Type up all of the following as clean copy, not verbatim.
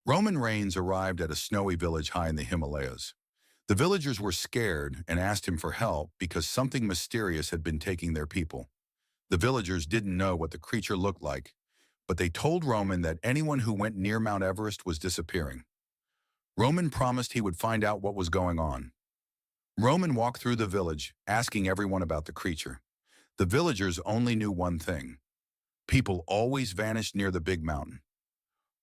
Roman reigns arrived at a snowy village high in the Himalayas. The villagers were scared and asked him for help because something mysterious had been taking their people. The villagers didn't know what the creature looked like, but they told Roman that anyone who went near Mount Everest was disappearing. Roman promised he would find out what was going on. Roman walked through the village, asking everyone about the creature. The villagers only knew one thing. People always vanished near the big mountain.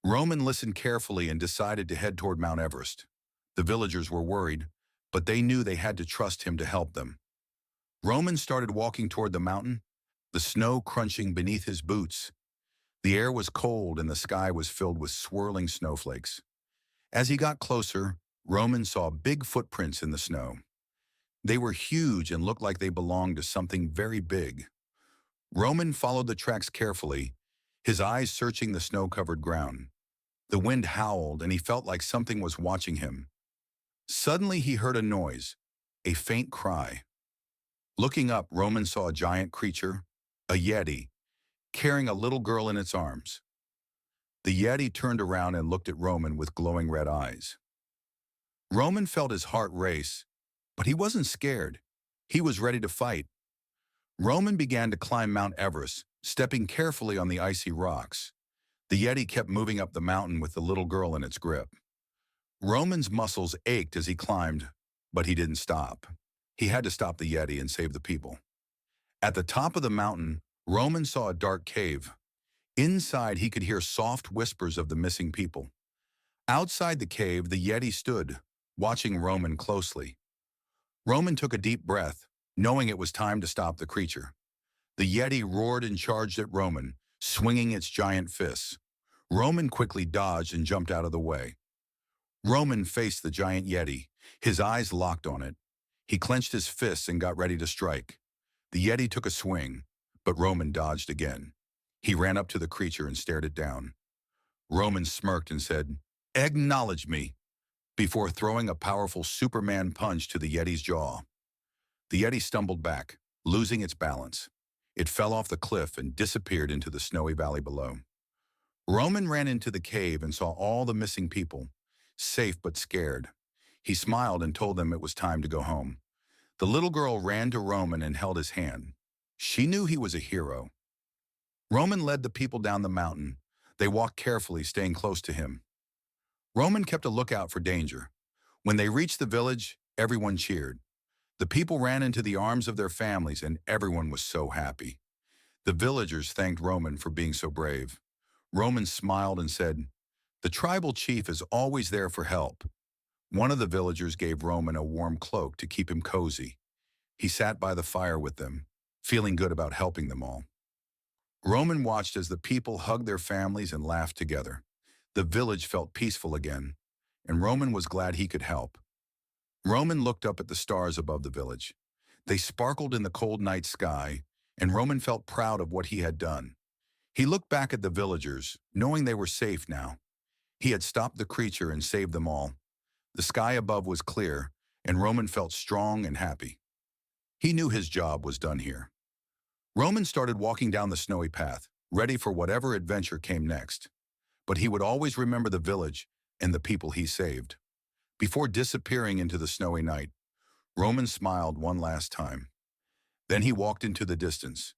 Roman listened carefully and decided to head toward Mount Everest. The villagers were worried, but they knew they had to trust him to help them. Roman started walking toward the mountain, the snow crunching beneath his boots. The air was cold and the sky was filled with swirling snowflakes. As he got closer, Roman saw big footprints in the snow. They were huge and looked like they belonged to something very big. Roman followed the tracks carefully, his eyes searching the snow-covered ground. The wind howled and he felt like something was watching him. Suddenly he heard a noise, a faint cry. Looking up, Roman saw a giant creature, a Yeti, carrying a little girl in its arms. The Yeti turned around and looked at Roman with glowing red eyes. Roman felt his heart race, but he wasn't scared. He was ready to fight. Roman began to climb Mount Everest, stepping carefully on the icy rocks. The Yeti kept moving up the mountain with the little girl in its grip. Roman's muscles ached as he climbed, but he didn't stop. He had to stop the Yeti and save the people. At the top of the mountain, Roman saw a dark cave. Inside, he could hear soft whispers of the missing people. Outside the cave, the Yeti stood, watching Roman closely. Roman took a deep breath, knowing it was time to stop the creature. The Yeti roared and charged at Roman, swinging its giant fists. Roman quickly dodged and jumped out of the way. Roman faced the giant Yeti, his eyes locked on it. He clenched his fists and got ready to strike. The Yeti took a swing, but Roman dodged again. He ran up to the creature and stared it down. Roman smirked and said, "Acknowledge me," before throwing a powerful Superman punch to the Yeti's jaw. The Yeti stumbled back, losing its balance. It fell off the cliff and disappeared into the snowy valley below. Roman ran into the cave and saw all the missing people, safe but scared. He smiled and told them it was time to go home. The little girl ran to Roman and held his hand. She knew he was a hero. Roman led the people down the mountain. They walked carefully, staying close to him. Roman kept a lookout for danger. When they reached the village, everyone cheered. The people ran into the arms of their families and everyone was so happy. The villagers thanked Roman for being so brave. Roman smiled and said, "The tribal chief is always there for help." One of the villagers gave Roman a warm cloak to keep him cozy. He sat by the fire with them, feeling good about helping them all. Roman watched as the people hugged their families and laughed together. The village felt peaceful again, and Roman was glad he could help. Roman looked up at the stars above the village. They sparkled in the cold night sky, and Roman felt proud of what he had done. He looked back at the villagers, knowing they were safe now. He had stopped the creature and saved them all. The sky above was clear, and Roman felt strong and happy. He knew his job was done here. Roman started walking down the snowy path, ready for whatever adventure came next. But he would always remember the village and the people he saved. Before disappearing into the snowy night, Roman smiled one last time. Then he walked into the distance,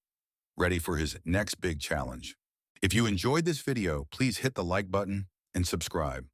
ready for his next big challenge. If you enjoyed this video, please hit the like button and subscribe.